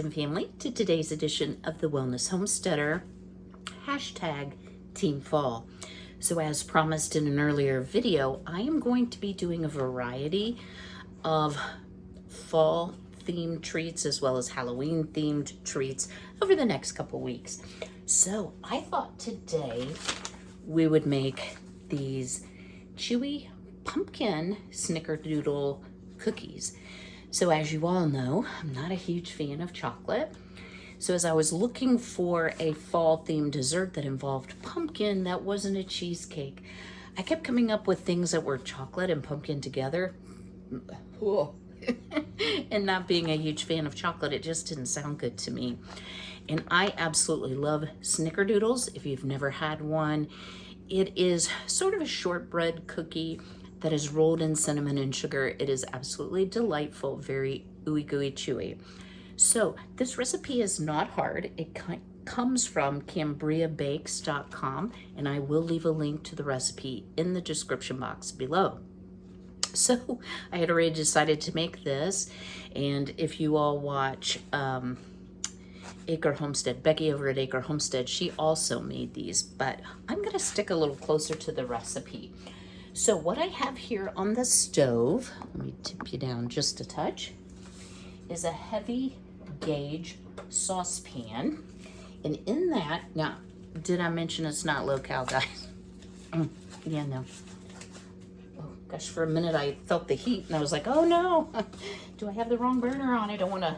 Welcome, family, to today's edition of the Wellness Homesteader, hashtag teamfall. So as promised in an earlier video, I am going to be doing a variety of fall themed treats as well as Halloween themed treats over the next couple weeks. So I thought today we would make these Chewy pumpkin Snickerdoodle cookies. So as you all know, I'm not a huge fan of chocolate. So as I was looking for a fall themed dessert that involved pumpkin that wasn't a cheesecake, I kept coming up with things that were chocolate and pumpkin together. And not being a huge fan of chocolate, it just didn't sound good to me. And I absolutely love Snickerdoodles. If you've never had one, it is sort of a shortbread cookie that is rolled in cinnamon and sugar. It is absolutely delightful, very ooey gooey chewy. So this recipe is not hard. It comes from CambriaBakes.com, and I will leave a link to the recipe in the description box below. So I had already decided to make this, and if you all watch Acre Homestead, Becky over at Acre Homestead, she also made these, but I'm gonna stick a little closer to the recipe. So what I have here on the stove, let me tip you down just a touch, is a heavy gauge saucepan. And in that, now, did I mention it's not low-cal, guys? Yeah, no. Oh, gosh, for a minute I felt the heat and I was like, oh no, do I have the wrong burner on? I don't want to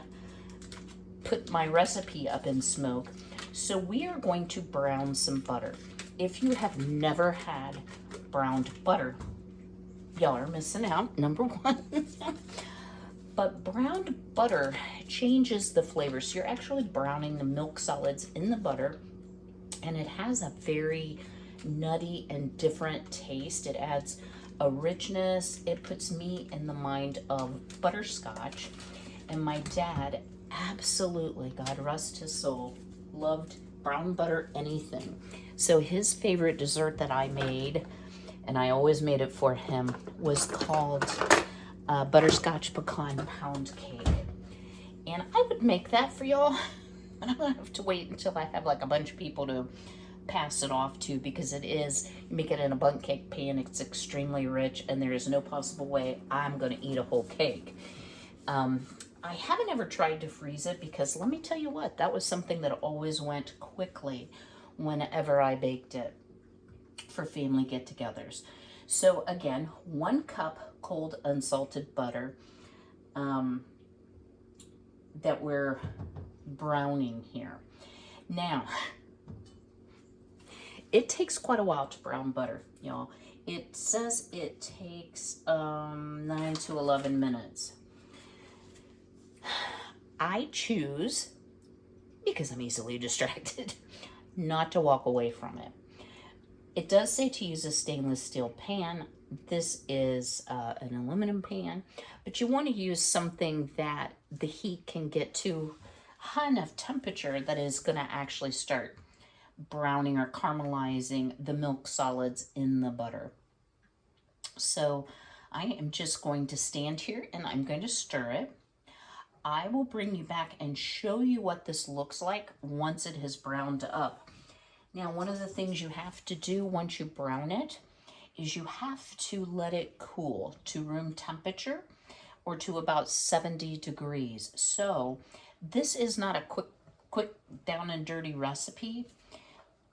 put my recipe up in smoke. So we are going to brown some butter. If you have never had browned butter, y'all are missing out, number one. But browned butter changes the flavor. So you're actually browning the milk solids in the butter, and it has a very nutty and different taste. It adds a richness. It puts me in the mind of butterscotch. And my dad absolutely, God rest his soul, loved brown butter anything. So his favorite dessert that I made, and I always made it for him, was called butterscotch pecan pound cake. And I would make that for y'all, but I'm gonna have to wait until I have like a bunch of people to pass it off to, because it is, you make it in a bundt cake pan, it's extremely rich, and there is no possible way I'm gonna eat a whole cake. I haven't ever tried to freeze it, because let me tell you what, that was something that always went quickly whenever I baked it for family get-togethers. So again, 1 cup cold unsalted butter that we're browning here. Now, it takes quite a while to brown butter, y'all. It says it takes 9 to 11 minutes. I choose, because I'm easily distracted, not to walk away from it. It does say to use a stainless steel pan. This is an aluminum pan, but you want to use something that the heat can get to high enough temperature that is going to actually start browning or caramelizing the milk solids in the butter. So I am just going to stand here and I'm going to stir it. I will bring you back and show you what this looks like once it has browned up. Now, one of the things you have to do once you brown it is you have to let it cool to room temperature, or to about 70 degrees. So this is not a quick down and dirty recipe.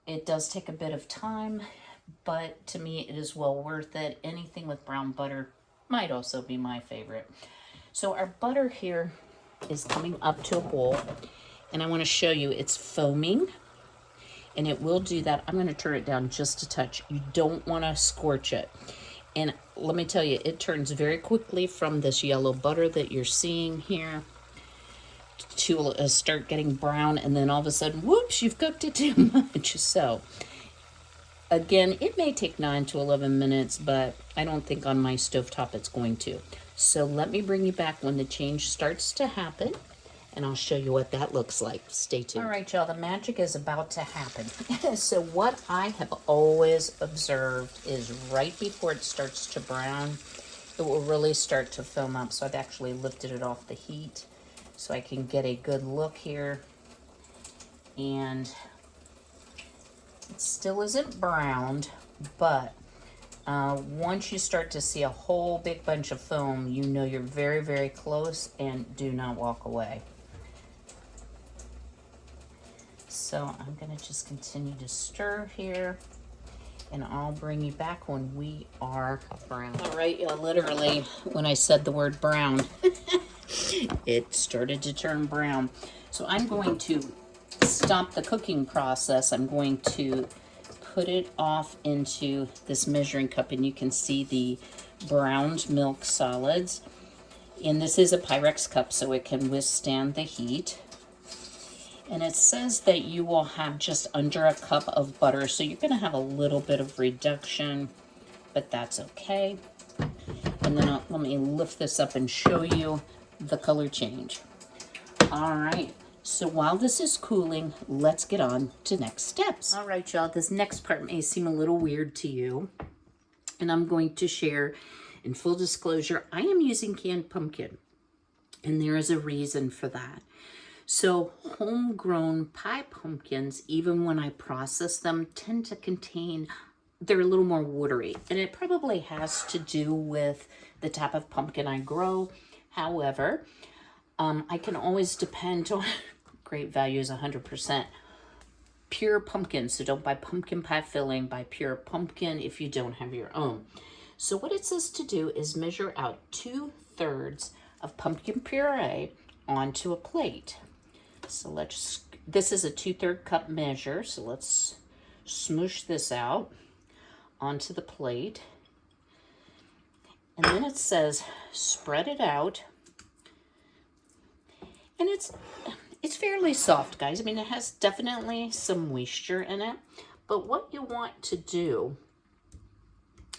It does take a bit of time, but to me it is well worth it. Anything with brown butter might also be my favorite. So our butter here is coming up to a boil, and I want to show you it's foaming, and it will do that. I'm going to turn it down just a touch. You don't want to scorch it. And let me tell you, it turns very quickly from this yellow butter that you're seeing here to start getting brown, and then all of a sudden, whoops, you've cooked it too much. So again, it may take 9 to 11 minutes, but I don't think on my stovetop it's going to. So let me bring you back when the change starts to happen, and I'll show you what that looks like. Stay tuned. All right, y'all, the magic is about to happen. So what I have always observed is right before it starts to brown, it will really start to foam up. So I've actually lifted it off the heat so I can get a good look here. And it still isn't browned, but once you start to see a whole big bunch of foam, you know you're very, very close, and do not walk away. So I'm going to just continue to stir here, and I'll bring you back when we are brown. All right, literally, when I said the word brown, it started to turn brown. So I'm going to stop the cooking process. I'm going to put it off into this measuring cup, and you can see the browned milk solids. And this is a Pyrex cup, so it can withstand the heat. And it says that you will have just under a cup of butter, so you're going to have a little bit of reduction, but that's okay. And then let me lift this up and show you the color change. All right, so while this is cooling, let's get on to next steps. All right, y'all, this next part may seem a little weird to you, and I'm going to share, in full disclosure, I am using canned pumpkin, and there is a reason for that. So homegrown pie pumpkins, even when I process them, tend to contain, they're a little more watery. And it probably has to do with the type of pumpkin I grow. However, I can always depend on, Great Value is 100% pure pumpkin. So don't buy pumpkin pie filling, buy pure pumpkin if you don't have your own. So what it says to do is measure out 2/3 of pumpkin puree onto a plate. So this is a 2/3 cup measure, so let's smoosh this out onto the plate. And then it says spread it out. And it's fairly soft, guys. I mean, it has definitely some moisture in it. But what you want to do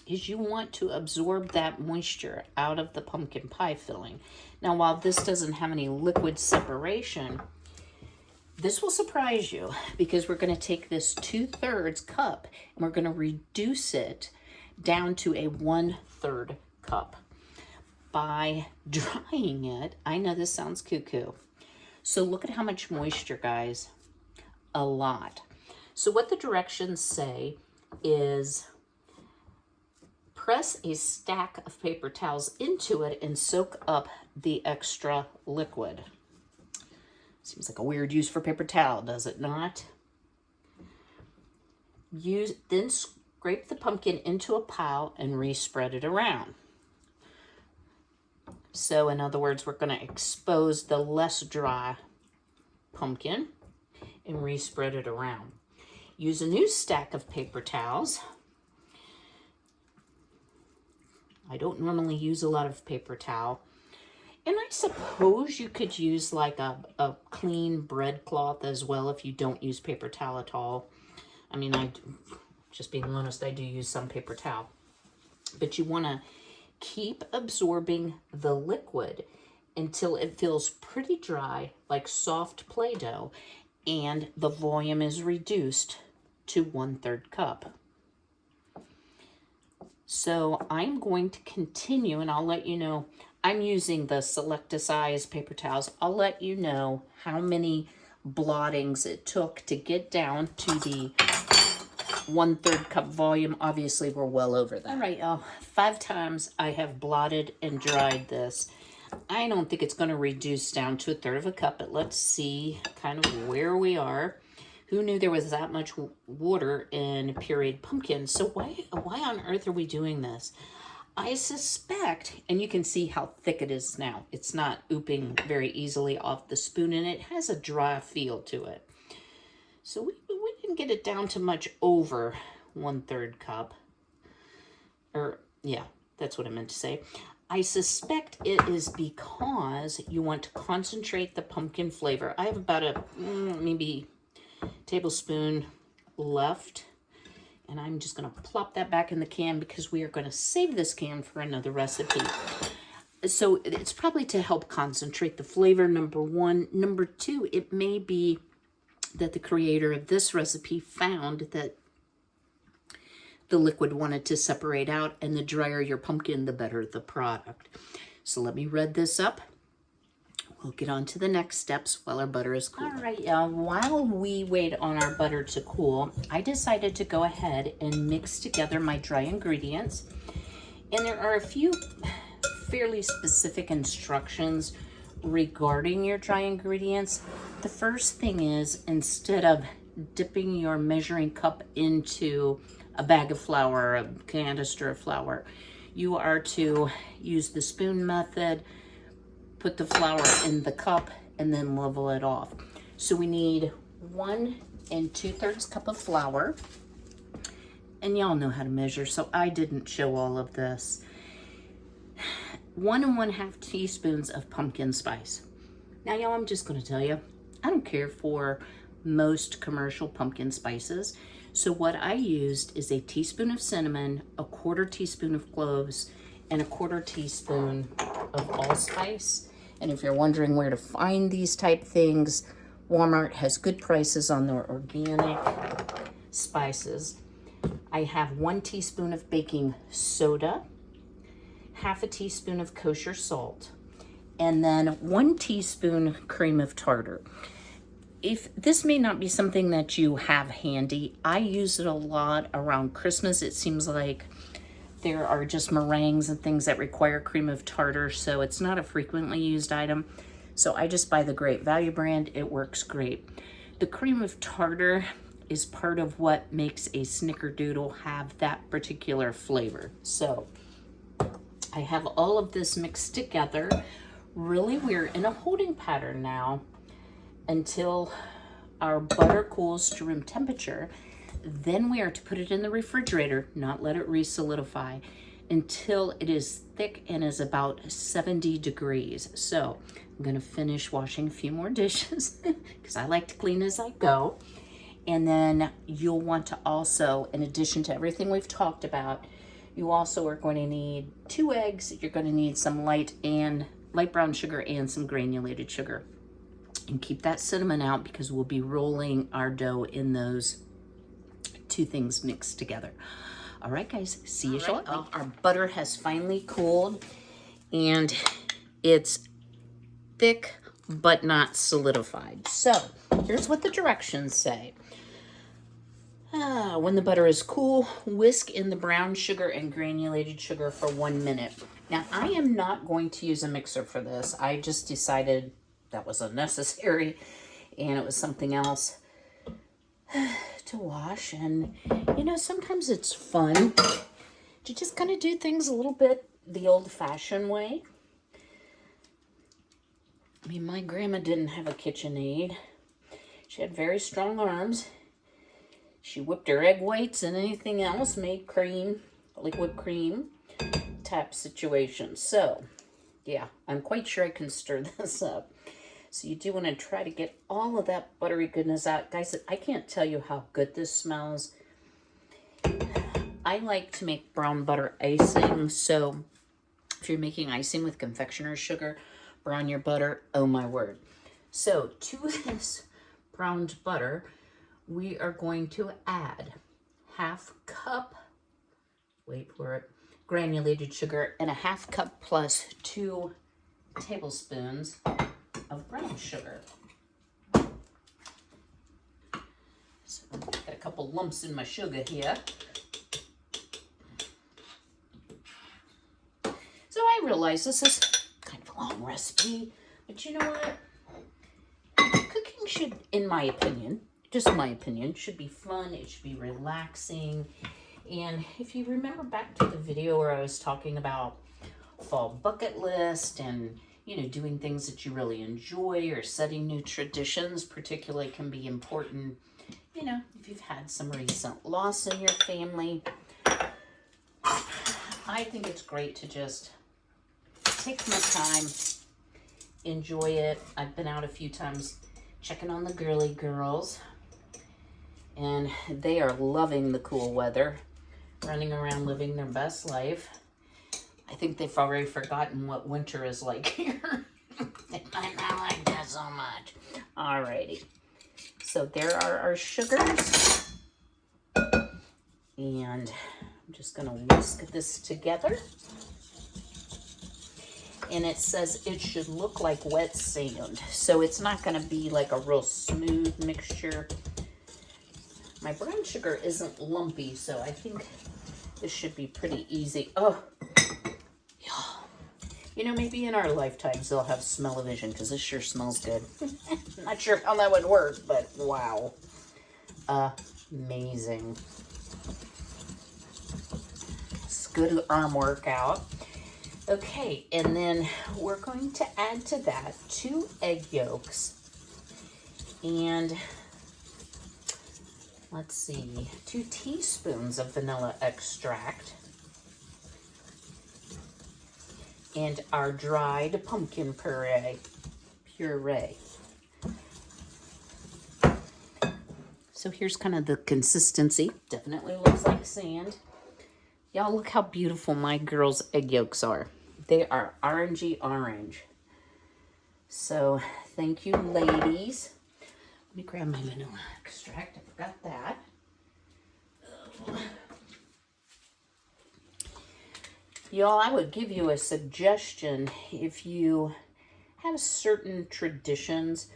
is you want to absorb that moisture out of the pumpkin pie filling. Now, while this doesn't have any liquid separation, this will surprise you, because we're going to take this 2/3 cup and we're going to reduce it down to a 1/3 cup by drying it. I know this sounds cuckoo. So look at how much moisture, guys. A lot. So what the directions say is press a stack of paper towels into it and soak up the extra liquid. Seems like a weird use for paper towel, does it not? Then scrape the pumpkin into a pile and respread it around. So in other words, we're going to expose the less dry pumpkin and respread it around. Use a new stack of paper towels. I don't normally use a lot of paper towel. And I suppose you could use like a clean bread cloth as well if you don't use paper towel at all. I mean, just being honest, I do use some paper towel. But you want to keep absorbing the liquid until it feels pretty dry, like soft Play-Doh, and the volume is reduced to 1/3 cup. So I'm going to continue, and I'll let you know. I'm using the Select a Size paper towels. I'll let you know how many blottings it took to get down to the 1/3 cup volume. Obviously, we're well over that. All right, y'all. 5 times I have blotted and dried this. I don't think it's going to reduce down to 1/3 cup, but let's see kind of where we are. Who knew there was that much water in pureed pumpkin? So why on earth are we doing this? I suspect, and you can see how thick it is now. It's not ooping very easily off the spoon, and it has a dry feel to it. So we didn't get it down to much over 1/3 cup. Or, yeah, that's what I meant to say. I suspect it is because you want to concentrate the pumpkin flavor. I have about a maybe tablespoon left. And I'm just going to plop that back in the can because we are going to save this can for another recipe. So it's probably to help concentrate the flavor, number one. Number two, it may be that the creator of this recipe found that the liquid wanted to separate out, and the drier your pumpkin, the better the product. So let me red this up we'll get on to the next steps while our butter is cool. All right, y'all, while we wait on our butter to cool, I decided to go ahead and mix together my dry ingredients. And there are a few fairly specific instructions regarding your dry ingredients. The first thing is, instead of dipping your measuring cup into a bag of flour, a canister of flour, you are to use the spoon method, put the flour in the cup, and then level it off. So we need 1 2/3 cup of flour. And y'all know how to measure, so I didn't show all of this. 1 1/2 teaspoons of pumpkin spice. Now, y'all, I'm just gonna tell you, I don't care for most commercial pumpkin spices. So what I used is a teaspoon of cinnamon, a 1/4 teaspoon of cloves, and a 1/4 teaspoon of allspice. And if you're wondering where to find these type things, Walmart has good prices on their organic spices. I have 1 teaspoon of baking soda, 1/2 teaspoon of kosher salt, and then 1 teaspoon cream of tartar. If this may not be something that you have handy, I use it a lot around Christmas. It seems like there are just meringues and things that require cream of tartar, so it's not a frequently used item. So I just buy the Great Value brand. It works great. The cream of tartar is part of what makes a Snickerdoodle have that particular flavor. So I have all of this mixed together. Really, we're in a holding pattern now until our butter cools to room temperature. Then we are to put it in the refrigerator, not let it re-solidify, until it is thick and is about 70 degrees. So I'm gonna finish washing a few more dishes because I like to clean as I go. And then you'll want to also, in addition to everything we've talked about, you also are going to need 2 eggs. You're going to need some light brown sugar and some granulated sugar. And keep that cinnamon out because we'll be rolling our dough in those 2 things mixed together. All right, guys, see you shortly. Our butter has finally cooled and it's thick but not solidified. So here's what the directions say. When the butter is cool, whisk in the brown sugar and granulated sugar for 1 minute. Now, I am not going to use a mixer for this. I just decided that was unnecessary and it was something else to wash. And, you know, sometimes it's fun to just kind of do things a little bit the old-fashioned way. I mean, my grandma didn't have a KitchenAid. She had very strong arms. She whipped her egg whites and anything else, made cream, liquid cream type situation. So, yeah, I'm quite sure I can stir this up. So you do want to try to get all of that buttery goodness out. Guys, I can't tell you how good this smells. I like to make brown butter icing. So if you're making icing with confectioner's sugar, brown your butter. Oh my word. So to this browned butter, we are going to add 1/2 cup, wait for it, granulated sugar, and 1/2 cup plus 2 tablespoons of brown sugar. So I've got a couple lumps in my sugar here. So I realize this is kind of a long recipe, but you know what? Cooking should, in my opinion, just my opinion, should be fun. It should be relaxing. And if you remember back to the video where I was talking about fall bucket list and, you know, doing things that you really enjoy or setting new traditions particularly can be important, you know, if you've had some recent loss in your family. I think it's great to just take my time, enjoy it. I've been out a few times checking on the girly girls, and they are loving the cool weather, running around living their best life. I think they've already forgotten what winter is like here. They might not like that so much. Alrighty. So there are our sugars. And I'm just going to whisk this together. And it says it should look like wet sand. So it's not gonna be like a real smooth mixture. My brown sugar isn't lumpy, so I think this should be pretty easy. Oh, yeah. You know, maybe in our lifetimes they'll have smell-o-vision, because this sure smells good. Not sure how that would work, but wow. Amazing. It's good arm workout. Okay, and then we're going to add to that 2 egg yolks and let's see, 2 teaspoons of vanilla extract and our dried pumpkin puree. So here's kind of the consistency. Definitely looks like sand. Y'all, look how beautiful my girls' egg yolks are. They are orangey orange. So thank you, ladies. Let me grab my vanilla extract. I forgot that. Y'all, I would give you a suggestion if you have certain traditions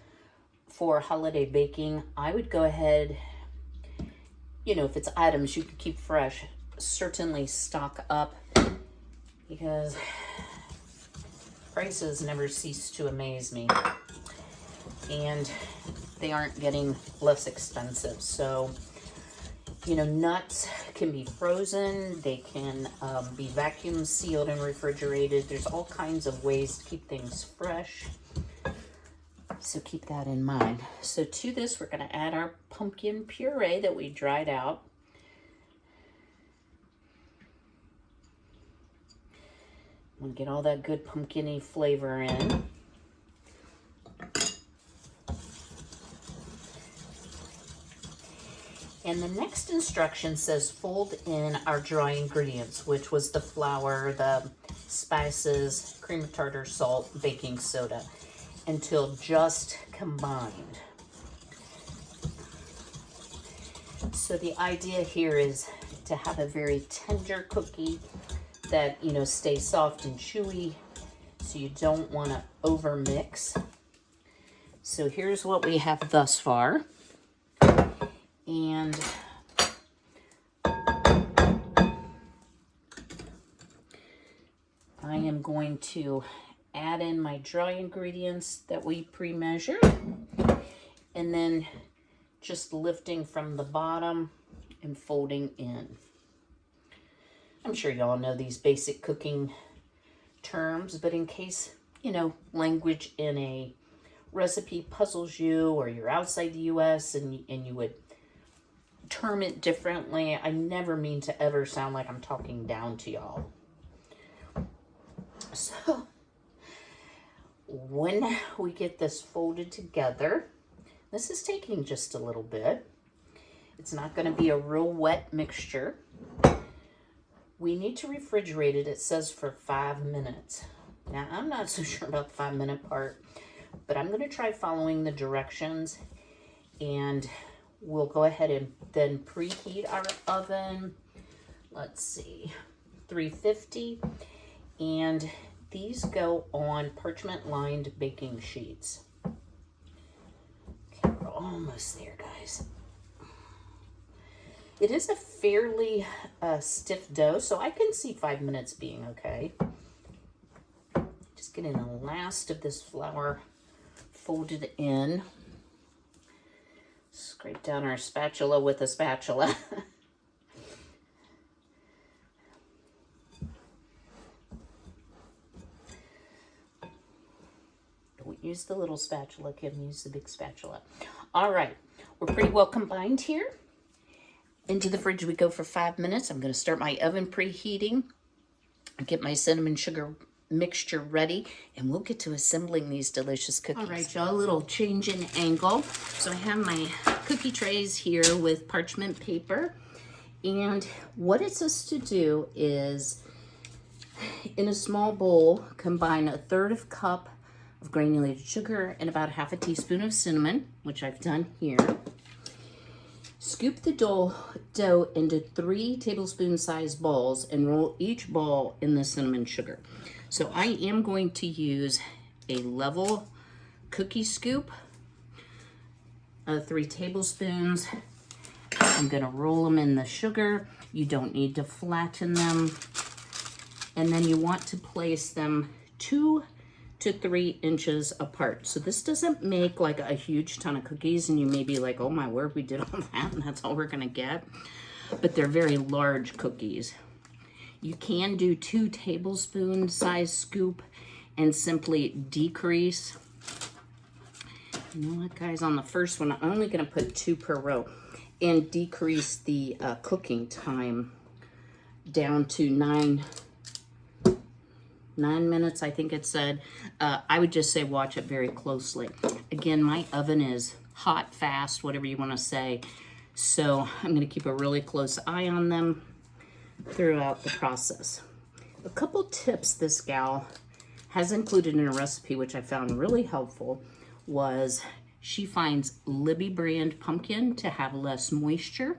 for holiday baking. I would go ahead, you know, if it's items you can keep fresh, certainly stock up, because prices never cease to amaze me, and they aren't getting less expensive. So, you know, nuts can be frozen, they can be vacuum sealed and refrigerated. There's all kinds of ways to keep things fresh, so keep that in mind. So to this, we're going to add our pumpkin puree that we dried out. I'm going to get all that good pumpkin-y flavor in. And the next instruction says fold in our dry ingredients, which was the flour, the spices, cream of tartar, salt, baking soda, until just combined. So the idea here is to have a very tender cookie that, you know, stays soft and chewy, so you don't want to over mix. So here's what we have thus far. And I am going to add in my dry ingredients that we pre-measured, and then just lifting from the bottom and folding in. I'm sure y'all know these basic cooking terms, but in case, you know, language in a recipe puzzles you, or you're outside the US and you would term it differently, I never mean to ever sound like I'm talking down to y'all. So when we get this folded together, this is taking just a little bit. It's not going to be a real wet mixture. We need to refrigerate it, it says, for 5 minutes. Now, I'm not so sure about the 5-minute part, but I'm going to try following the directions, and we'll go ahead and then preheat our oven. Let's see, 350, and these go on parchment-lined baking sheets. Okay, we're almost there, guys. It is a fairly stiff dough, so I can see 5 minutes being okay. Just getting the last of this flour folded in. Scrape down our spatula with a spatula. Don't use the little spatula, Kim. Use the big spatula. All right, we're pretty well combined here. Into the fridge we go for 5 minutes. I'm going to start my oven preheating. Get my cinnamon sugar mixture ready, and we'll get to assembling these delicious cookies. All right, y'all, a little change in angle. So I have my cookie trays here with parchment paper, and what it says to do is, in a small bowl, combine 1/3 cup of granulated sugar and about 1/2 teaspoon of cinnamon, which I've done here. Scoop the dough into 3 tablespoon size balls and roll each ball in the cinnamon sugar. So I am going to use a level cookie scoop, 3 tablespoons. I'm gonna roll them in the sugar. You don't need to flatten them. And then you want to place them 2 to 3 inches apart. So this doesn't make like a huge ton of cookies, and you may be like, oh my word, we did all that and that's all we're gonna get. But they're very large cookies. You can do 2 tablespoon size scoop and simply decrease. You know what, guys, on the first one, I'm only gonna put 2 per row and decrease the cooking time down to 9 minutes, I think it said. I would just say watch it very closely. Again, my oven is hot, fast, whatever you want to say. So I'm going to keep a really close eye on them throughout the process. A couple tips this gal has included in a recipe, which I found really helpful, was she finds Libby brand pumpkin to have less moisture.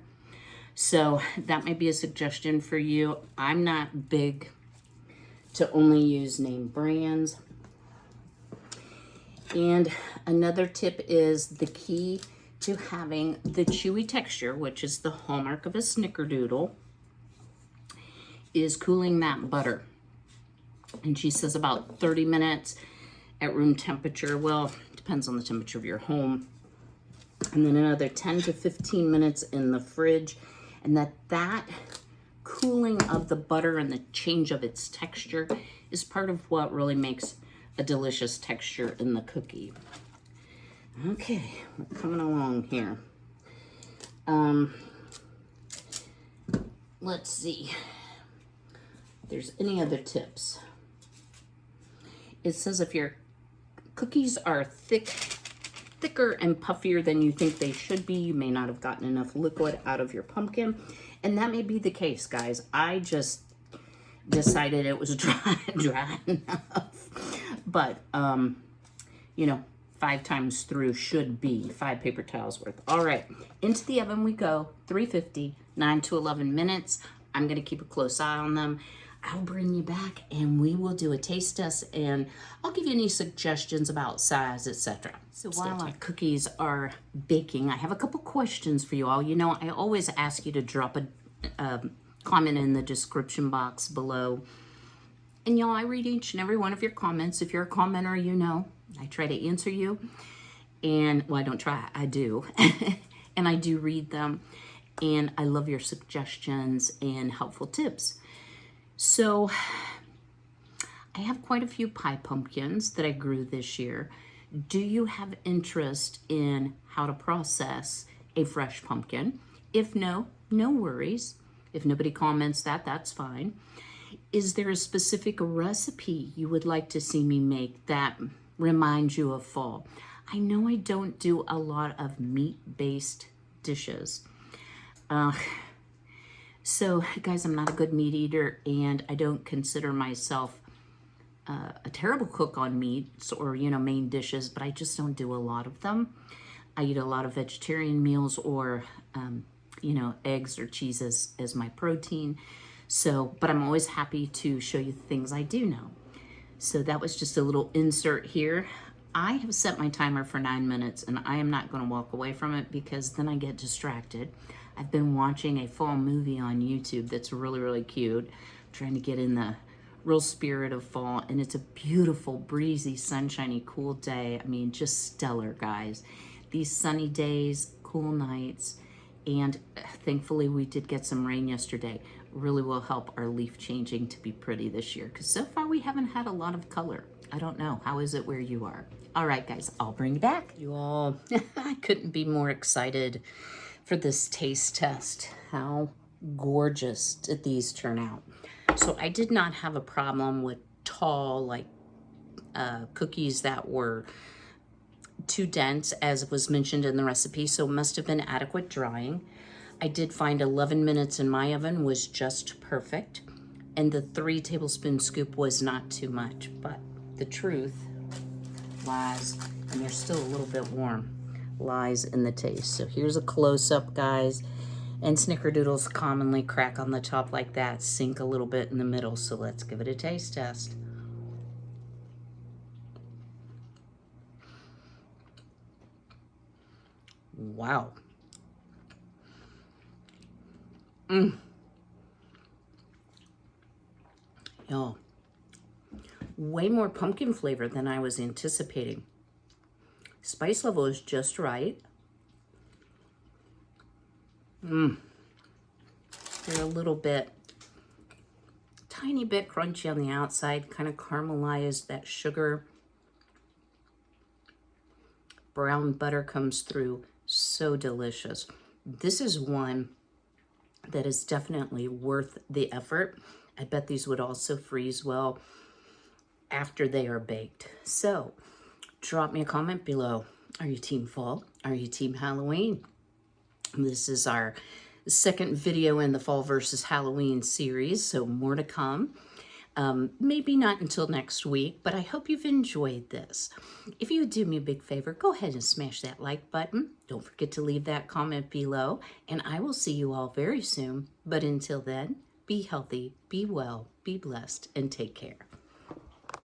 So that might be a suggestion for you. I'm not big to only use name brands. And another tip is the key to having the chewy texture, which is the hallmark of a Snickerdoodle, is cooling that butter. And she says about 30 minutes at room temperature. Well, depends on the temperature of your home. And then another 10 to 15 minutes in the fridge. And that cooling of the butter and the change of its texture is part of what really makes a delicious texture in the cookie. Okay, we're coming along here. Let's see if there's any other tips. It says if your cookies are thicker and puffier than you think they should be, you may not have gotten enough liquid out of your pumpkin. And that may be the case, guys. I just decided it was dry enough. But, you know, 5 times through should be 5 paper towels worth. All right, into the oven we go, 350, 9 to 11 minutes. I'm going to keep a close eye on them. I'll bring you back and we will do a taste test, and I'll give you any suggestions about size, etc. So while our cookies are baking, I have a couple questions for you all. You know, I always ask you to drop a comment in the description box below. And y'all, I read each and every one of your comments. If you're a commenter, you know, I try to answer you. And, well, I don't try, I do. And I do read them. And I love your suggestions and helpful tips. So I have quite a few pie pumpkins that I grew this year. Do you have interest in how to process a fresh pumpkin? If no, no worries. If nobody comments that, that's fine. Is there a specific recipe you would like to see me make that reminds you of fall? I know I don't do a lot of meat-based dishes. So, guys, I'm not a good meat eater, and I don't consider myself a terrible cook on meats or, you know, main dishes, but I just don't do a lot of them. I eat a lot of vegetarian meals or, you know, eggs or cheese as my protein. So, but I'm always happy to show you the things I do know. So that was just a little insert here. I have set my timer for 9 minutes, and I am not going to walk away from it because then I get distracted. I've been watching a fall movie on YouTube that's really, really cute. I'm trying to get in the real spirit of fall, and it's a beautiful, breezy, sunshiny, cool day. I mean, just stellar, guys. These sunny days, cool nights, and thankfully we did get some rain yesterday. Really will help our leaf changing to be pretty this year, because so far we haven't had a lot of color. I don't know. How is it where you are? All right, guys, I'll bring you back. You all, I couldn't be more excited for this taste test. How gorgeous did these turn out? So I did not have a problem with tall, like cookies that were too dense, as was mentioned in the recipe, so it must have been adequate drying. I did find 11 minutes in my oven was just perfect, and the 3 tablespoon scoop was not too much, but the truth lies, and they're still a little bit warm, lies in the taste. So here's a close-up, guys, and Snickerdoodles commonly crack on the top like that, sink a little bit in the middle, so let's give it a taste test. Wow. Y'all, way more pumpkin flavor than I was anticipating. Spice level is just right. They're a little bit, tiny bit crunchy on the outside, kind of caramelized. That sugar, brown butter comes through. So delicious. This is one that is definitely worth the effort. I bet these would also freeze well after they are baked. So drop me a comment below. Are you team fall? Are you team Halloween? This is our second video in the fall versus Halloween series, so more to come. Maybe not until next week, but I hope you've enjoyed this. If you would do me a big favor, go ahead and smash that like button. Don't forget to leave that comment below, and I will see you all very soon. But until then, be healthy, be well, be blessed, and take care.